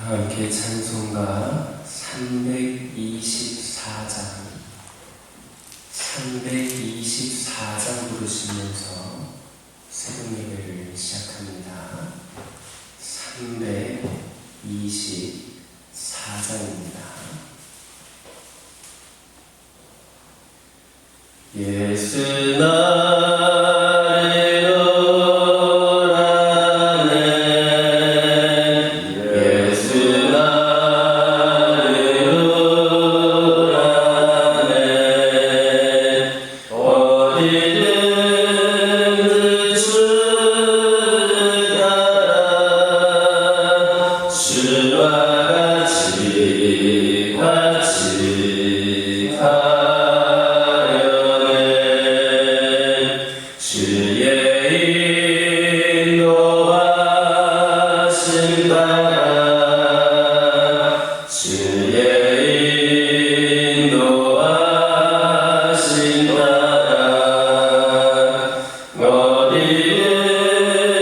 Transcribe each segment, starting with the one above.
함께 찬송가 324장 부르시면서 새벽 예배를 시작합니다. 324장입니다. 예수 나를 오라네 예수 나를 오라네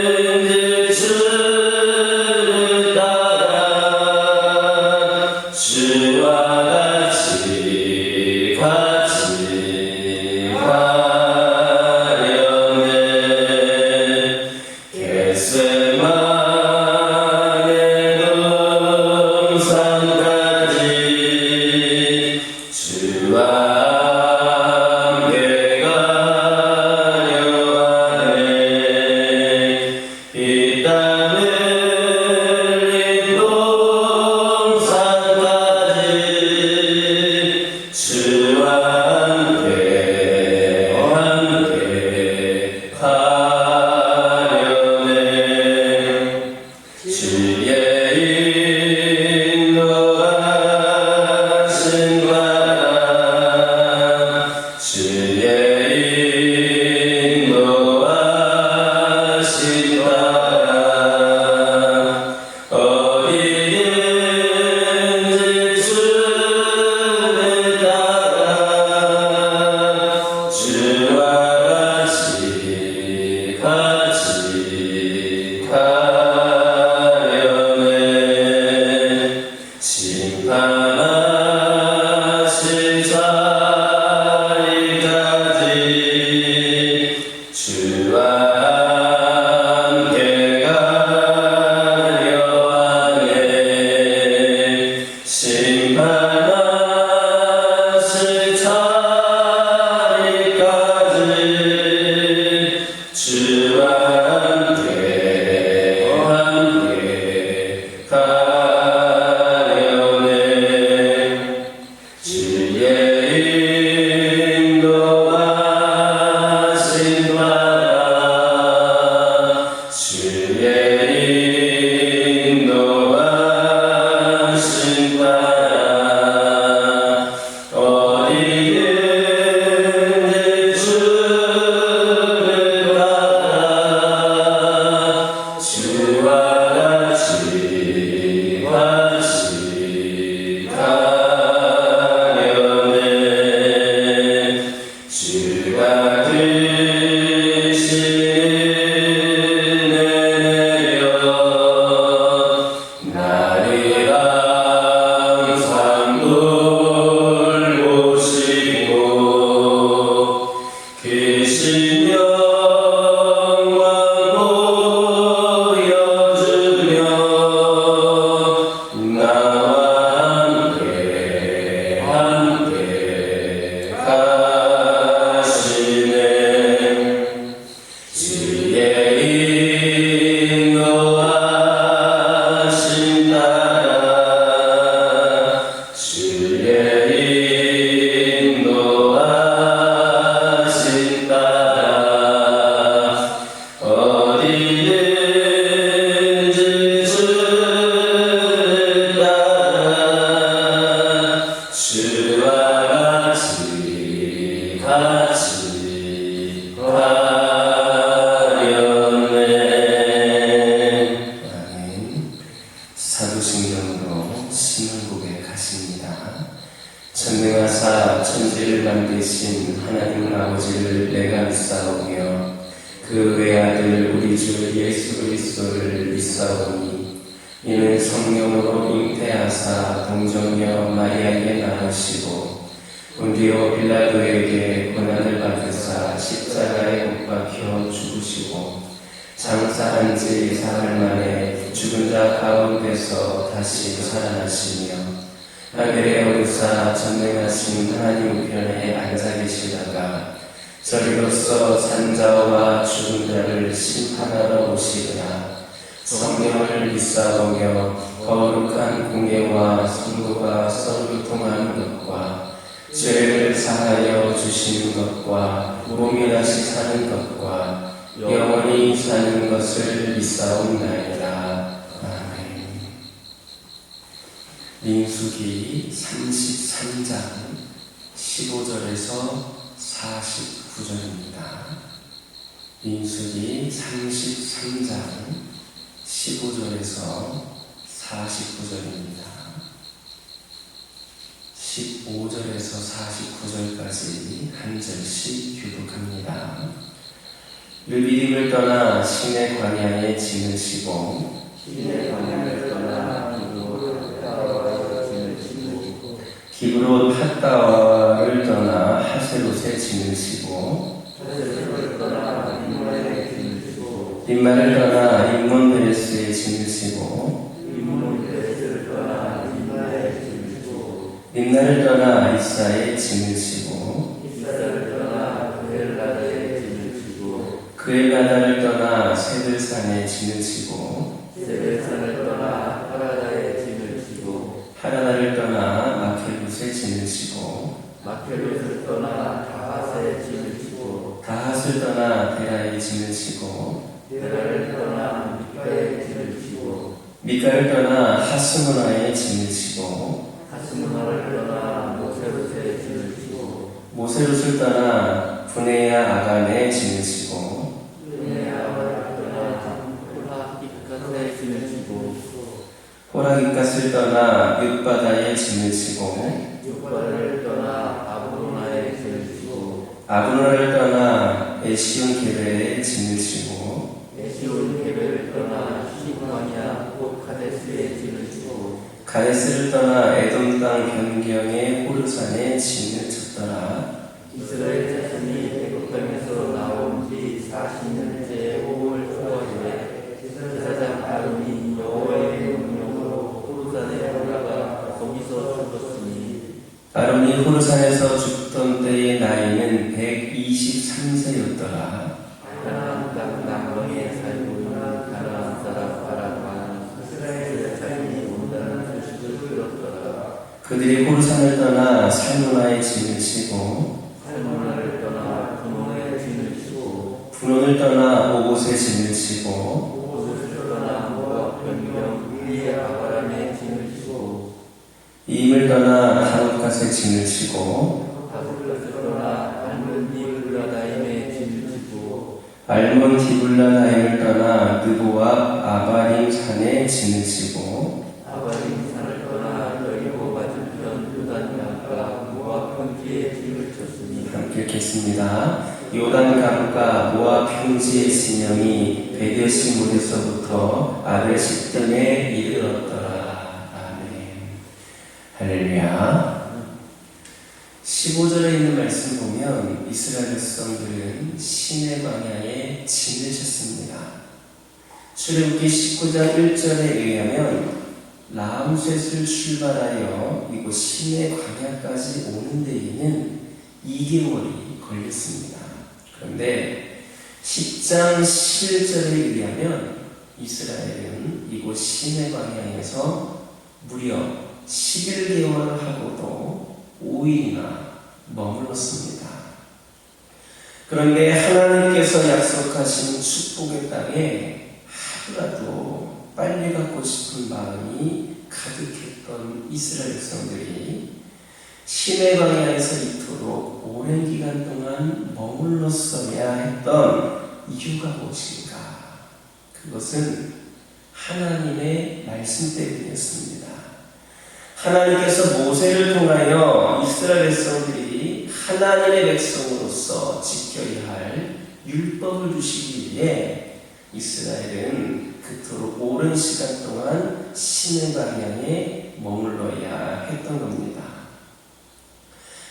어디든지 주를 따라 주와 같이 사도신경으로 신앙곡에 가십니다. 전능하사 천지를 만드신 하나님 아버지를 내가 믿사오며 그 외아들 우리 주 예수 그리스도를 믿사오니 이는 성령으로 잉태하사 동정녀 마리아에게 낳으시고 본디오 빌라도에게 고난을 받으사 십자가에 못 박혀 죽으시고 장사한 지 사흘 만에 죽은 자 가운데서 다시 살아나시며 하늘에 오르사 전능하신 하나님 우편에 앉아 계시다가 저리로서 산자와 죽은 자를 심판하러 오시리라. 성령을 믿사오며 거룩한 공예와 성도가 서로 통하는 것과 죄를 사하여 주시는 것과 몸이 다시 사는 것과 영원히 사는 것을 믿사옵나이다. 아멘. 민수기 33장 15절에서 49절입니다. 민수기 33장 15절에서 49절입니다. 15절에서 49절까지 한 절씩 교독합니다. 르비딤을 떠나 시내 광야에 짐을 지고 기브롯 핫다와를 떠나 하세롯에 짐을 지고 림마를 떠나 림몬베레스에 짐을 지고 림나를 떠나 이사에 짐을 지고 그엘라다를 떠나 세들산에 짐을 지고 하라다를 떠나 마켈롯에 짐을 지고 마켈롯을 떠나 다핫에 짐을 지고 다핫을 떠나 데라에 짐을 지고 데라를 떠나 미카에 짐을 지고 미카를 떠나 하스모나에 짐을 지고 하스모나를 떠나 모세롯에 짐을 지고 모세롯을 떠나 분에야 아간에 짐을 지고 분에야를 떠나 호라깃갓에 짐을 지고 호라깃갓을 떠나 윳바다에 짐을 지고 윳바다를 떠나 아브로나에 짐을 지고 아브로나를 떠나 에시온 게베에 짐을 지고 에시온 게베를 떠나 시광야 곧 가데스에 짐을 지고 가데스를 떠나 에돔 땅 변경의 호르산에 짐을 졌더라. 이스라엘 자손이 애굽 땅에서 나온 지 40년째 호흡을 투어해 제사장 아론이 여호와의 명령으로 호르산에 올라가 거기서 죽었으니 아론이 호르산에서 죽던 때의 나이는 123세였더라. 가나안 땅 남방에 살고 있는 가나안 사람 바라만 이스라엘 자손이 온다는 소식을 들었더라. 그들이 호르산을 떠나 살무나에 짐을 지고 살모나를 떠나 분홍에 짐을 지고 분홍을 떠나 오봇에 짐을 지고 오봇을 떠나 모압 변경 위에 아바람에 짐을 지고 이임을 떠나 하롯갓에 짐을 지고 다섯을 떠나 알몬 디블라다임에 짐을 지고 알몬 디블라다임을 떠나 느보와 아바림 산에 짐을 지고 아바림 산을 떠나 여리고 맞은편 요단 강가 모압 평지에 짐을 쳤으니 함께 읽겠습니다. 요단 강가 모압 평지의 진영이 베데시 물에서부터 아벨 십등에 이르렀더라. 아멘. 할렐루야. 15절에 있는 말씀 보면 이스라엘 백성들은 시내 광야에 짐을 졌습니다. 출애굽기 19장 1절에 의하면 라암셋을 출발하여 이곳 시내 광야까지 오는 데에는 2개월이 걸렸습니다. 그런데 10장 11절에 의하면 이스라엘은 이곳 시내 광야에서 무려 11개월 하고도 5일이나 머물렀습니다. 그런데 하나님께서 약속하신 축복의 땅에 하루라도 빨리 갖고 싶은 마음이 가득했던 이스라엘 백성들이 시내 광야에서 이토록 오랜 기간 동안 머물렀어야 했던 이유가 무엇인가? 그것은 하나님의 말씀 때문이었습니다. 하나님께서 모세를 통하여 이스라엘 백성들이 하나님의 백성으로서 지켜야 할 율법을 주시기 위해 이스라엘은 그 그토록 오랜 시간 동안 시내 방향에 머물러야 했던 겁니다.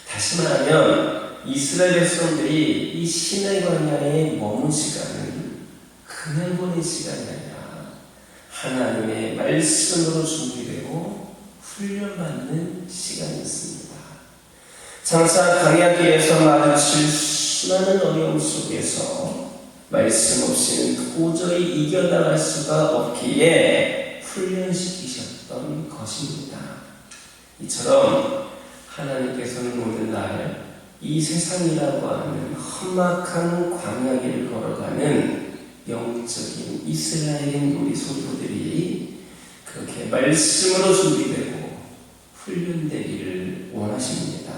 다시 말하면 이스라엘 백성들이 이 시내 방향에 머문 시간은 그냥 보낸 시간이 아니라 하나님의 말씀으로 준비되고 훈련받는 시간이었습니다. 장차 광야길에서 마주칠 수많은 어려움 속에서 말씀 없이는 도저히 이겨나갈 수가 없기에 훈련시키셨던 것입니다. 이처럼 하나님께서는 오늘날 이 세상이라고 하는 험악한 광야길을 걸어가는 영적인 이스라엘인 우리 성도들이 그렇게 말씀으로 준비되고 훈련되기를 원하십니다.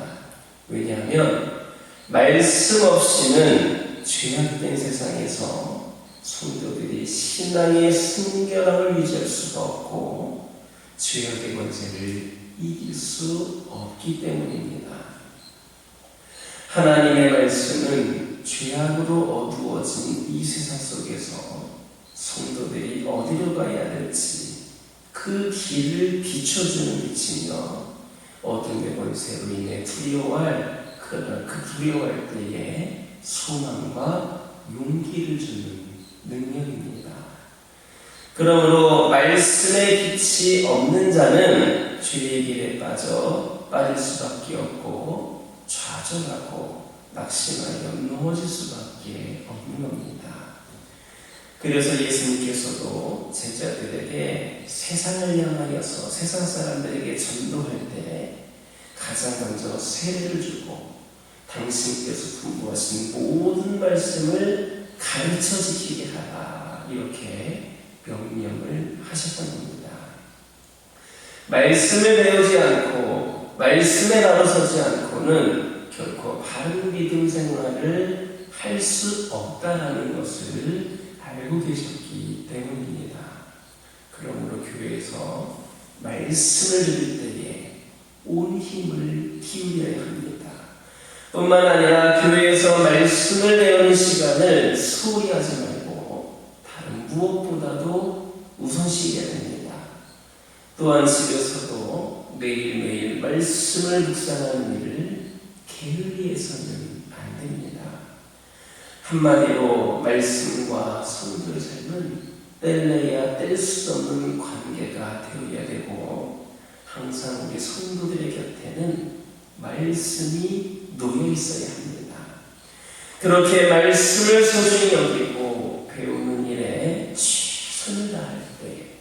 왜냐하면 말씀 없이는 죄악된 세상에서 성도들이 신앙의 순결함을 유지할 수가 없고 죄악의 권세를 이길 수 없기 때문입니다. 하나님의 말씀은 죄악으로 어두워진 이 세상 속에서 성도들이 어디로 가야 될지 그 길을 비춰주는 빛이며 어둠의 권세로 인해 두려워할 때에 소망과 용기를 주는 능력입니다. 그러므로 말씀의 빛이 없는 자는 죄의 길에 빠질 수밖에 없고 좌절하고 낙심하여 넘어질 수밖에 없는 겁니다. 그래서 예수님께서도 제자들에게 세상을 향하여서 세상 사람들에게 전도할 때 가장 먼저 세례를 주고 당신께서 분부하신 모든 말씀을 가르쳐 지키게 하라, 이렇게 명령을 하셨던 겁니다. 말씀을 배우지 않고 말씀에 나서지 않고는 결코 바른 믿음 생활을 할 수 없다라는 것을 알고 계셨기 때문입니다. 그러므로 교회에서 말씀을 들을 때에 온 힘을 기울여야 합니다. 뿐만 아니라 교회에서 말씀을 배우는 시간을 소홀히 하지 말고 다른 무엇보다도 우선시해야 됩니다. 또한 집에서도 매일매일 말씀을 묵상하는 일을 게을리해서는 안 됩니다. 한마디로 말씀과 성도의 삶은 뗄래야 뗄 수 없는 관계가 되어야 되고 항상 우리 성도들의 곁에는 말씀이 놓여 있어야 합니다. 그렇게 말씀을 소중히 여기고 배우는 일에 최선을 다할 때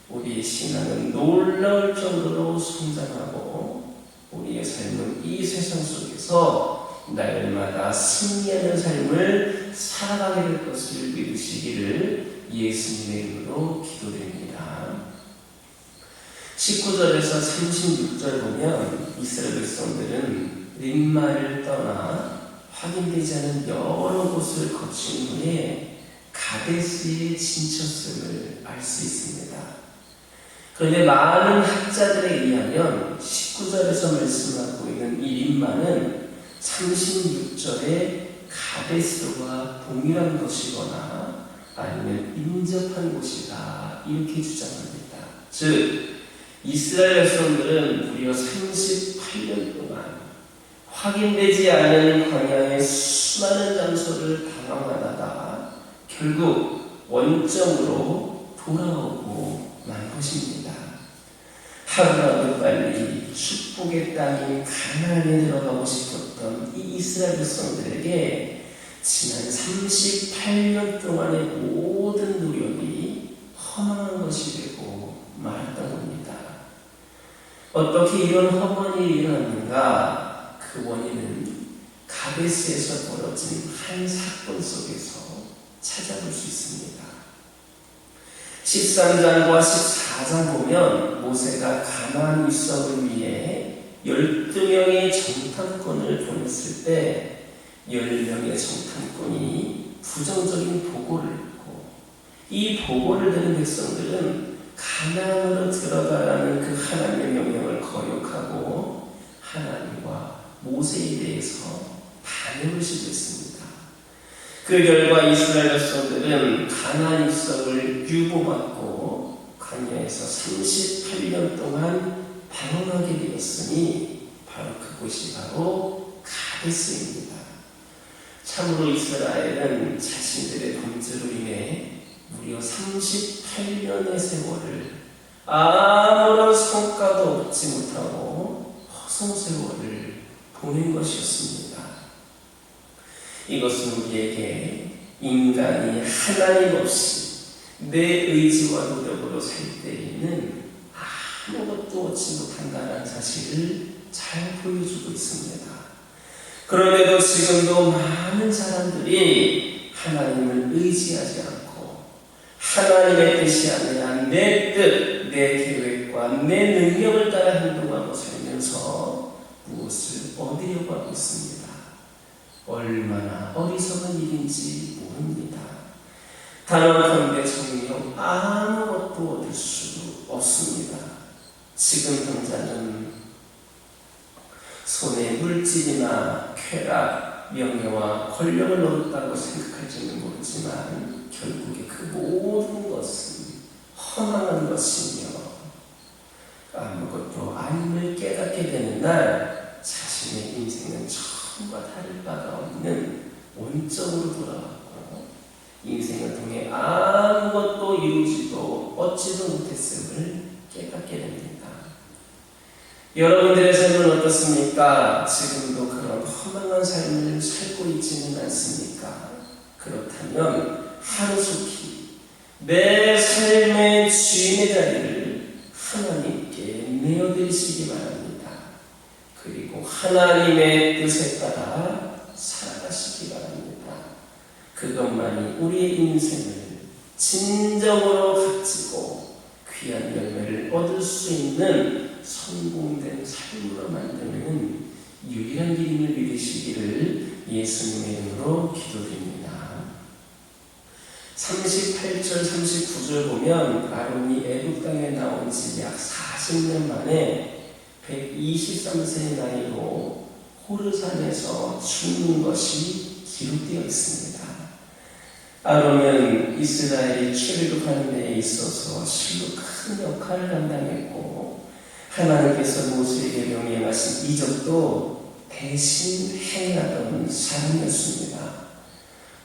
우리의 신앙은 놀라울 정도로 성장하고 우리의 삶은 이 세상 속에서 날마다 승리하는 삶을 살아가게 될 것을 믿으시기를 예수님의 이름으로 기도드립니다. 19절에서 36절 보면 이스라엘 백성들은 림마를 떠나 확인되지 않은 여러 곳을 거친 후에 가데스에 진쳤음을 알 수 있습니다. 그런데 많은 학자들에 의하면 19절에서 말씀하고 있는 이 림마는 36절에 가데스와 동일한 것이거나 아니면 인접한 곳이다, 이렇게 주장합니다. 즉 이스라엘 백성들은 무려 38년 동안 확인되지 않은 광야의 수많은 장소를 방황하다가 결국 원점으로 돌아오고 만 것입니다. 하루라도 빨리 축복의 땅인 가나안에 들어가고 싶었던 이 이스라엘 백성들에게 지난 38년 동안의 모든 노력이 허망한 것이 되고 말았던 겁니다. 어떻게 이런 허망한 일이 일어났는가? 그 원인은 가데스에서 벌어진 한 사건 속에서 찾아볼 수 있습니다. 13장과 14장 보면 모세가 가나안 입성을 위해 12명의 정탐꾼을 보냈을 때 10명의 정탐꾼이 부정적인 보고를 했고 이 보고를 들은 백성들은 가나안으로 들어가라는 그 하나님의 명령을 거역하고 하나님과 모세에 대해서 반역을 시도했습니다. 그 결과 이스라엘 백성들은 가나안 입성을 유보받고 광야에서 38년 동안 방황하게 되었으니 바로 그곳이 바로 가데스입니다. 참으로 이스라엘은 자신들의 범죄로 인해 무려 38년의 세월을 아무런 성과도 얻지 못하고 허송 세월을 보낸 것이었습니다. 이것은 우리에게 인간이 하나님 없이 내 의지와 노력으로 살 때에는 아무것도 얻지 못한다는 사실을 잘 보여주고 있습니다. 그런데도 지금도 많은 사람들이 하나님을 의지하지 않고 하나님의 뜻이 아니라 내 뜻, 내 계획과 내 능력을 따라 행동하고 살면서 무엇을 얻으려고 하고 있습니다. 얼마나 어리석은 일인지 모릅니다. 단언컨대 정녕 아무것도 얻을 수 없습니다. 지금 당장은 손에 물질이나 쾌락, 명예와 권력을 얻었다고 생각할지는 모르지만 결국에 그 모든 것은 허망한 것이며 아무것도 아님을 깨닫게 되는 날 자신의 인생은 처음과 다를 바가 없는 원점으로 돌아왔고 인생을 통해 아무것도 이루지도 얻지도 못했음을 깨닫게 됩니다. 여러분들의 삶은 어떻습니까? 지금도 그런 허망한 삶을 살고 있지는 않습니까? 그렇다면 하루속히 내 삶의 주인의 자리를 하나님께 내어드리시기 바랍니다. 그리고 하나님의 뜻에 따라 살아가시기 바랍니다. 그것만이 우리의 인생을 진정으로 값지고 귀한 열매를 얻을 수 있는 성공된 삶으로 만드는 유일한 길임을 믿으시기를 예수님의 이름으로 기도드립니다. 38절 39절 보면 아론이 애굽 땅에 나온 지 약 40년 만에 123세의 나이로 호르산에서 죽는 것이 기록되어 있습니다. 아론은 이스라엘이 출애굽하는 데 있어서 실로 큰 역할을 감당했고 하나님께서 모세에게 명령하신 이적도 대신 행하던 사람이었습니다.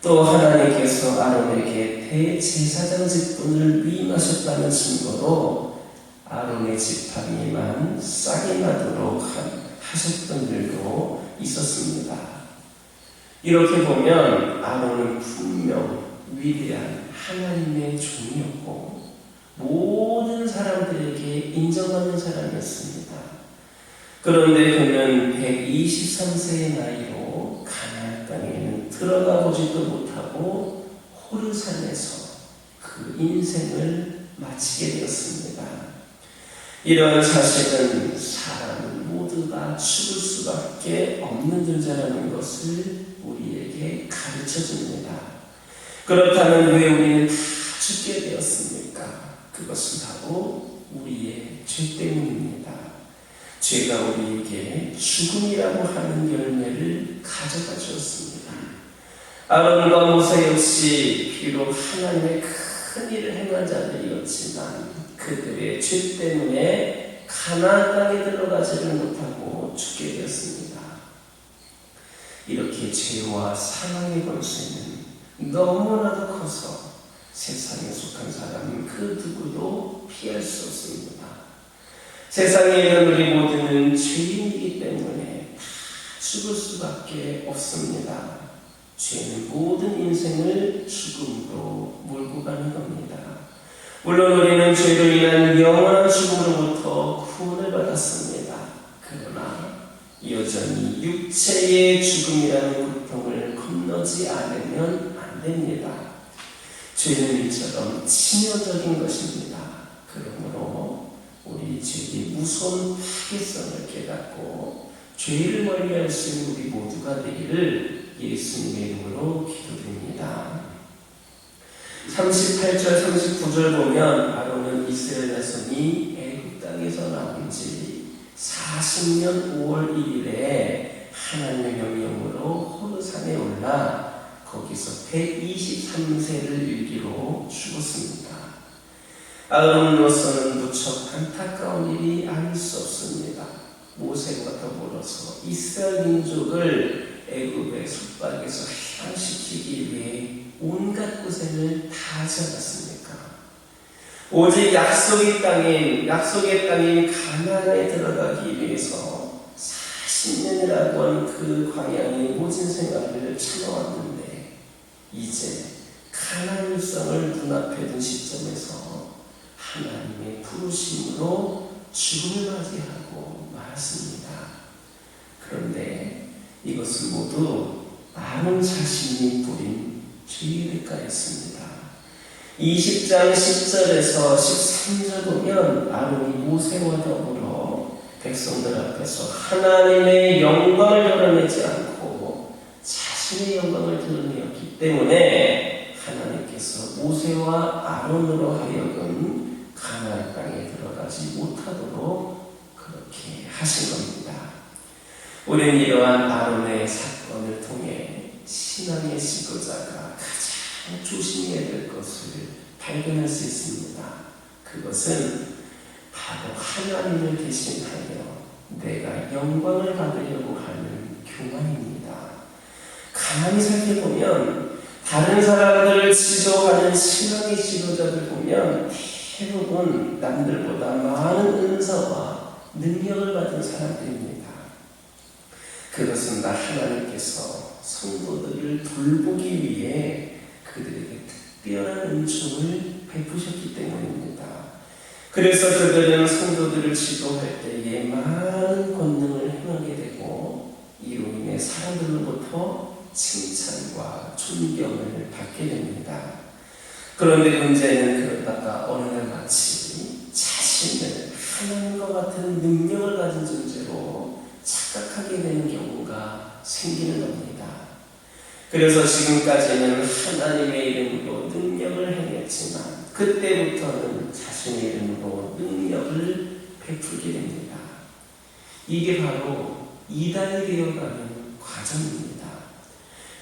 또 하나님께서 아론에게 대제사장 직분을 위임하셨다는 증거로 아론의 지팡이만 싹이 나도록 하셨던 일도 있었습니다. 이렇게 보면 아론은 분명 위대한 하나님의 종이었고 모든 사람들에게 인정받는 사람이었습니다. 그런데 그는 123세의 나이로 가나안 땅에는 들어가 보지도 못하고 호르산에서 그 인생을 마치게 되었습니다. 이러한 사실은 사람은 모두가 죽을 수밖에 없는 존재라는 것을 우리에게 가르쳐줍니다. 그렇다면 왜 우리는 다 죽게 되었습니까? 그것은 바로 우리의 죄 때문입니다. 죄가 우리에게 죽음이라고 하는 열매를 가져다 주었습니다. 아론과 모세 역시 비록 하나님의 큰 일을 행한 자들이었지만 그들의 죄 때문에 가나안 땅에 들어가지를 못하고 죽게 되었습니다. 이렇게 죄와 사망의 권세는 너무나도 커서 세상에 속한 사람은 그 누구도 피할 수 없습니다. 세상에 있는 우리 모두는 죄인이기 때문에 다 죽을 수밖에 없습니다. 죄는 모든 인생을 죽음으로 몰고 가는 겁니다. 물론 우리는 죄로 인한 영원한 죽음으로부터 구원을 받았습니다. 그러나 여전히 육체의 죽음이라는 고통을 건너지 않으면 안 됩니다. 죄는 이처럼 치명적인 것입니다. 그러므로 우리 죄의 무서운 파괴성을 깨닫고 죄를 멀리할 수 있는 우리 모두가 되기를 예수님의 이름으로 기도드립니다. 38절 39절 보면 아론은 이스라엘 자손이 애굽 땅에서 나온 지 40년 5월 1일에 하나님의 명령으로 호르산에 올라 거기서 123세를 일기로 죽었습니다. 아론으로서는 무척 안타까운 일이 아닐 수 없습니다. 모세와 더불어서 이스라엘 민족을 애굽의 속박에서 해방시키기 위해 온갖 고생을 다 하지 않았습니까? 오직 약속의 땅인 가나안에 들어가기 위해서 40년이라고 한 그 광야의 모진 생활을 참아왔는데 이제 가나안 일성을 눈앞에 둔 시점에서 하나님의 부르심으로 죽음을 맞이하고 말았습니다. 그런데 이것은 모두 아론 자신이 뿌린 죄의 대가였습니다. 20장 10절에서 13절 보면 아론이 모세와 더불어 백성들 앞에서 하나님의 영광을 드러내지 않고 자신의 영광을 드러내었기 때문에 하나님께서 모세와 아론으로 하여금 가나안 땅에 들어가지 못하도록 그렇게 하신 겁니다. 우리는 이러한 아론의 사건을 통해 신앙의 지도자가 가장 조심해야 될 것을 발견할 수 있습니다. 그것은 바로 하나님을 대신하여 내가 영광을 받으려고 하는 교만입니다. 가만히 살펴보면 다른 사람들을 지도하는 신앙의 지도자들 보면 대부분 남들보다 많은 은사와 능력을 받은 사람들입니다. 그것은 다 하나님께서 성도들을 돌보기 위해 그들에게 특별한 은총을 베푸셨기 때문입니다. 그래서 그들은 성도들을 지도할 때에 많은 권능을 행하게 되고 이로 인해 사람들로부터 칭찬과 존경을 받게 됩니다. 그런데 문제는 그러다가 어느 날 마치 자신을 하나님과 같은 능력을 가진 존재로 착각하게 되는 경우가 생기는 겁니다. 그래서 지금까지는 하나님의 이름으로 능력을 행했지만 그때부터는 자신의 이름으로 능력을 베풀게 됩니다. 이게 바로 이단이 되어가는 과정입니다.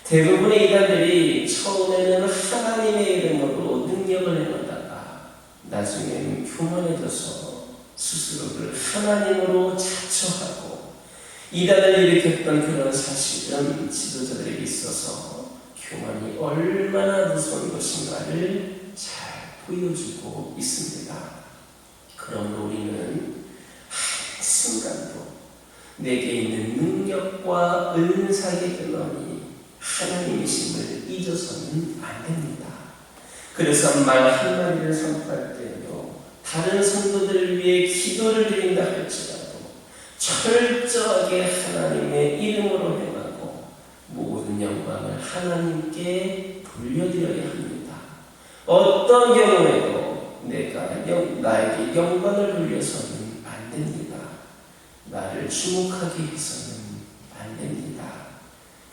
대부분의 이단들이 처음에는 하나님의 이름으로 능력을 행하다가 나중에는 교만해져서 스스로를 하나님으로 자처하고 이단을 일으켰던 그런 사실은 지도자들에게 있어서 교만이 얼마나 무서운 것인가를 잘 보여주고 있습니다. 그러므로 우리는 한순간도 내게 있는 능력과 은사의 근원이 하나님이심을 잊어서는 안 됩니다. 그래서 말 한마디를 선포할 때에도 다른 성도들을 위해 기도를 드린다 할지라도 철저하게 하나님의 이름으로 행하고 모든 영광을 하나님께 돌려드려야 합니다. 어떤 경우에도 내가 나에게 영광을 돌려서는 안 됩니다. 나를 주목하게 해서는 안 됩니다.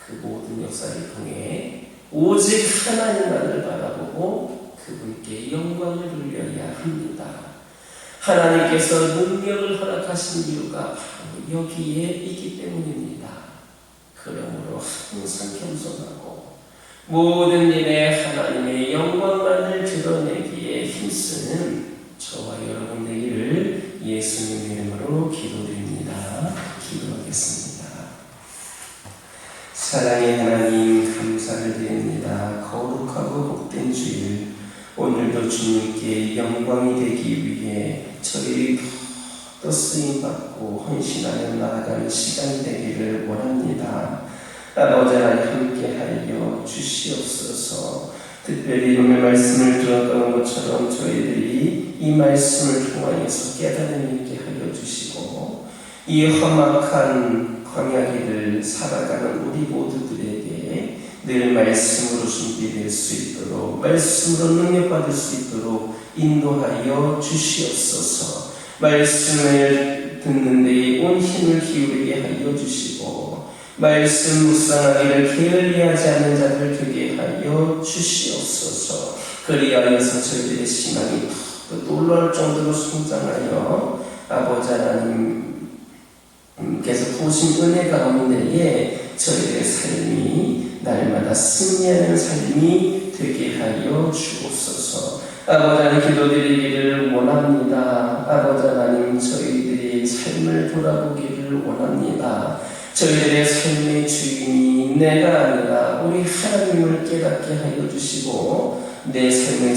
그 모든 역사를 통해 오직 하나님만을 바라보고 그분께 영광을 돌려야 합니다. 하나님께서 능력을 허락하신 이유가 바로 여기에 있기 때문입니다. 그러므로 항상 겸손하고 모든 일에 하나님의 영광만을 드러내기에 힘쓰는 저와 여러분 되기를 예수님 이름으로 기도드립니다. 기도하겠습니다. 사랑의 하나님 감사를 드립니다. 거룩하고 복된 주일 오늘도 주님께 영광이 되기 위해 저희 더 쓰임받고 헌신하여 나아가는 시간이 되기를 원합니다. 아버지 하나님 함께하여 주시옵소서. 특별히 오늘 말씀을 들었던 것처럼 저희들이 이 말씀을 통하여서 깨달음 있게 하여 주시고 이 험악한 광야길을 살아가는 우리 모두들에게 늘 말씀으로 준비될 수 있도록 말씀으로 능력받을 수 있도록 인도하여 주시옵소서. 말씀을 듣는 데에 온 힘을 기울이게 하여 주시고 말씀 묵상하기를 게을리하지 않는 자들 되게 하여 주시옵소서. 그리하여서 저희들의 신앙이 더 놀라울 정도로 성장하여 아버지 하나님께서 보신 은혜 가운데에 저희들의 삶이 날마다 승리하는 삶이 되게 하여 주옵소서. 아버지 하나님 기도드리기를 원합니다. 아버지 하나님 저희들이 삶을 돌아보기를 원합니다. 저희들의 삶의 주인이 내가 아니라 우리 하나님을 깨닫게 하여 주시고 내 삶의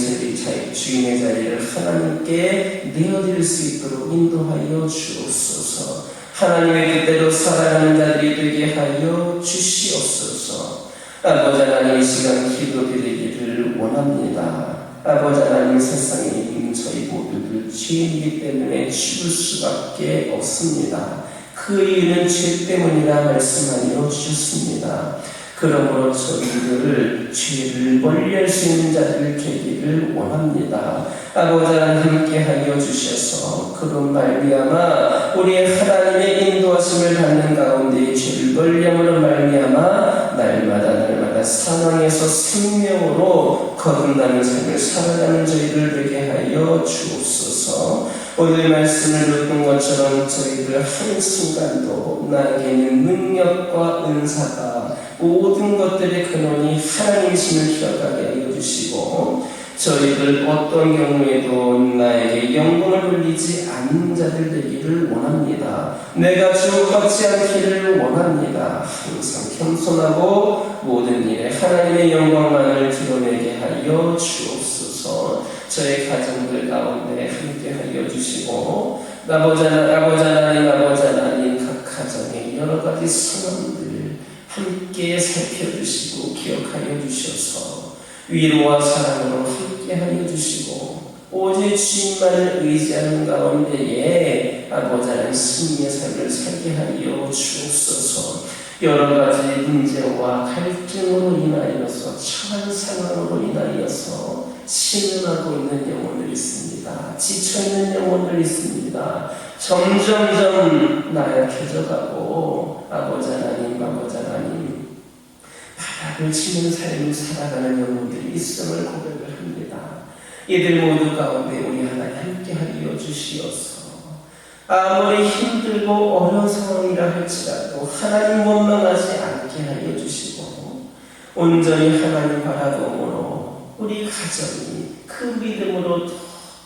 주인의 자리를 하나님께 내어드릴 수 있도록 인도하여 주옵소서. 하나님의 뜻대로 살아가는 자들이 되게 하여 주시옵소서. 아버지 하나님 이 시간 기도드리기를 원합니다. 아버지 하나님 세상에 있는 저희 모두들 죄인이기 때문에 죽을 수밖에 없습니다. 그 이유는 죄 때문이라 말씀하여 주셨습니다. 그러므로 저희들을 죄를 멀리할 수 있는 자들 되기를 원합니다. 아버지 하나님 함께하여 주셔서 그런 말미암아 우리의 하나님의 인도하심을 받는 가운데 죄를 멀리함으로 말미암아 날마다 사망에서 생명으로 거듭나는 삶을 살아가는 저희들 되게 하여 주옵소서. 오늘 말씀을 듣는 것처럼 저희들 한순간도 나에게는 능력과 은사가 모든 것들의 근원이 하나님이심을 기억하게 하여 주시고 저희들 어떤 경우에도 나에게 영광을 돌리지 않는 자들 되기를 원합니다. 내가 주목받지 않기를 원합니다. 항상 겸손하고 모든 일에 하나님의 영광만을 드러내게 하여 주옵소서. 저의 가정들 가운데 함께하여 주시고 아버지 하나님 각 가정의 여러 가지 상황들 함께 살펴주시고 기억하여 주셔서 위로와 사랑으로 함께하여 주시고 오직 주님만을 의지하는 가운데에 아버지 하나님 승리의 삶을 살게 하여 주옵소서. 여러 가지 문제와 갈등으로 인하여서 처한 상황으로 인하여서 신음하고 있는 영혼들이 있습니다. 지쳐있는 영혼들이 있습니다. 점점점 나약해져가고 아버지 하나님 바닥을 치는 삶을 살아가는 영혼들이 있음을 고백을 합니다. 이들 모두 가운데 우리 하나님 함께하여 주시옵소서. 아무리 힘들고 어려운 상황이라 할지라도 하나님 원망하지 않게 하여 주시고 온전히 하나님 바라봄으로 우리 가정이 그 믿음으로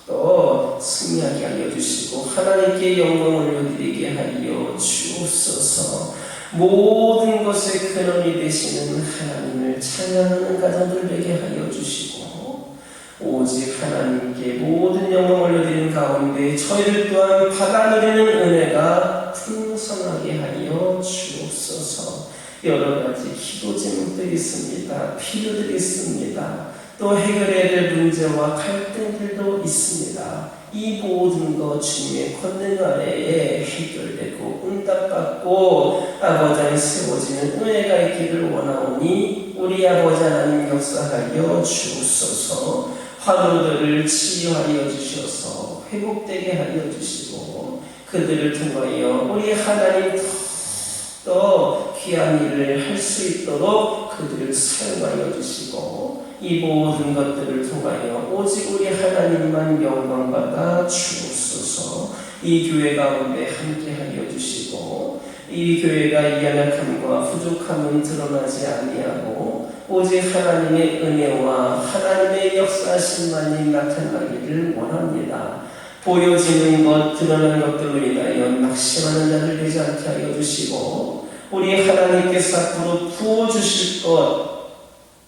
또 승리하게 하여 주시고 하나님께 영광을 올려드리게 하여 주옵소서. 모든 것의 근원이 되시는 하나님을 찬양하는 가정들 되게 하여 주시고 오직 하나님께 모든 영광을 올려드리는 가운데 저희들 또한 받아 누리는 은혜가 풍성하게 하여 주옵소서. 여러 가지 기도 제목들이 있습니다. 필요들이 있습니다. 또 해결해야 될 문제와 갈등들도 있습니다. 이 모든 것 주님의 권능 아래에 해결되고 응답받고 아버지 하나님 세워지는 은혜가 있기를 원하오니 우리 아버지 하나님 역사하여 주옵소서. 화도들을 치유하여 주셔서 회복되게 하여 주시고 그들을 통하여 우리 하나님 더 귀한 일을 할 수 있도록 그들을 사용하여 주시고 이 모든 것들을 통하여 오직 우리 하나님만 영광받아 주옵소서. 이 교회 가운데 함께하여 주시고 이 교회가 연약함과 부족함은 드러나지 아니하고 오직 하나님의 은혜와 하나님의 역사하심만이 나타나기를 원합니다. 보여지는 것, 드러나는 것들로 인하여 낙심하는 자들 되지 않게 하여 주시고 우리 하나님께서 앞으로 부어주실 것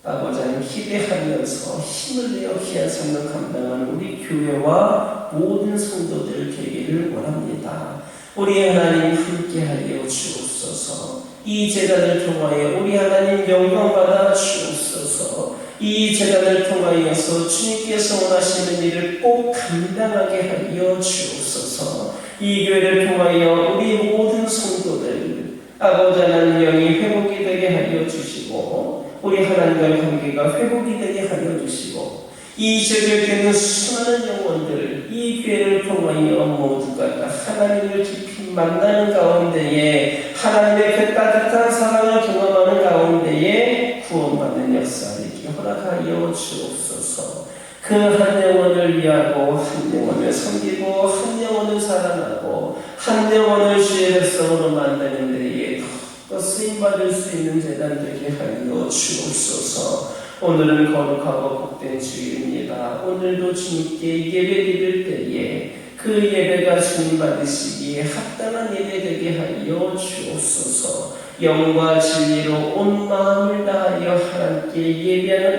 아버지 하나님 기대하면서 힘을 내어 귀한 삶을 감당하는 우리 교회와 모든 성도들 되기를 원합니다. 우리 하나님 함께하여 주옵소서. 이 제단을 통하여 우리 하나님 영광받아 주옵소서. 이 제단을 통하여서 주님께서 원하시는 일을 꼭 감당하게 하여 주옵소서. 이 교회를 통하여 우리 모든 성도들 아버지 하나님 영이 회복이 되게 하여 주시고 우리 하나님과의 관계가 회복이 되게 하여 주시고 이 제결되는 수많은 영혼들 이 교회를 통하여 모두가 다 하나님을 깊이 만나는 가운데에 하나님의 그 따뜻한 사랑을 경험하는 가운데에 구원받는 역사를 허락하여 주옵소서. 그 한 영혼을 위하고 한 영혼을 섬기고 한 영혼을 사랑하고 한 영혼을 주의 백성으로 만드는 데에 더 쓰임받을 받을 수 있는 제단 되게 하여 주옵소서. 오늘은 거룩하고 복된 주일입니다. 오늘도 주님께 예배드릴 때에 그 예배가 주님 받으시기에 합당한 예배 되게 하여 주옵소서. 영과 진리로 온 마음을 다하여 하나님께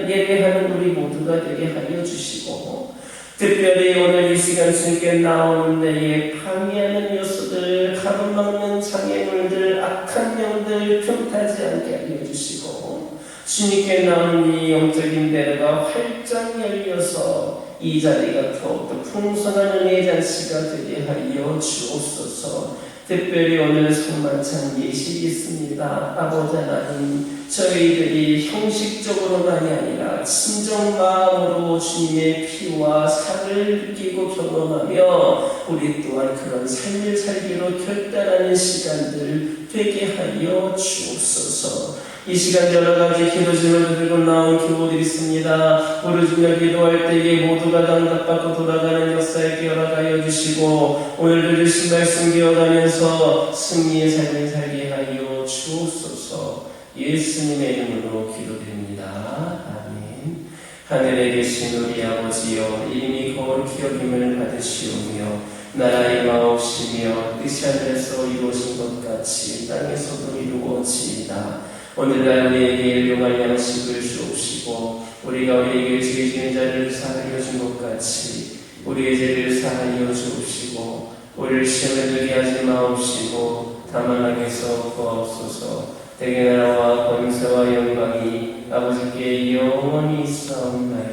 예배하는 우리 모두가 되게 하여 주시고, 특별히 오늘 이 시간 주님께 나오는 데에 방해하는 요소들, 가로막는 장애물들, 악한 영들 틈타지 않게 하여 주시고, 주님께 나오는 이 영적인 대로가 활짝 열려서 이 자리가 더욱더 풍성한 은혜의 잔치가 되게 하여 주옵소서. 특별히 오늘 성만찬 예식이 있습니다. 아버지 하나님, 저희들이 형식적으로만이 아니라 진정 마음으로 주님의 피와 살을 느끼고 경험하며 우리 또한 그런 삶을 살기로 결단하는 시간들 되게 하여 주옵소서. 이 시간 여러 가지 기도 제목을 들고 나온 교우들이 있습니다. 부르짖며 기도할 때에 모두가 응답받고 돌아가는 역사에 허락하여 주시고, 오늘도 주신 말씀 기억하면서 승리의 삶을 살게 하여 주옵소서. 예수님의 이름으로 기도드립니다. 아멘. 하늘에 계신 우리 아버지여, 이름이 거룩히 여김을 받으시오며 나라의 마옵시며 뜻이 하늘에서 이루어진 것 같이 땅에서도 이루어지이다. 오늘날 우리에게 일용할 양식을 주옵시고, 우리가 우리에게 죄 지은 자를 사하여 준 것 같이 우리의 죄를 사하여 주옵시고, 우리를 시험에 들게 하지 마옵시고 다만 악에서 구하옵소서. 대개 나라와 권세와 영광이 아버지께 영원히 있사옵나이다.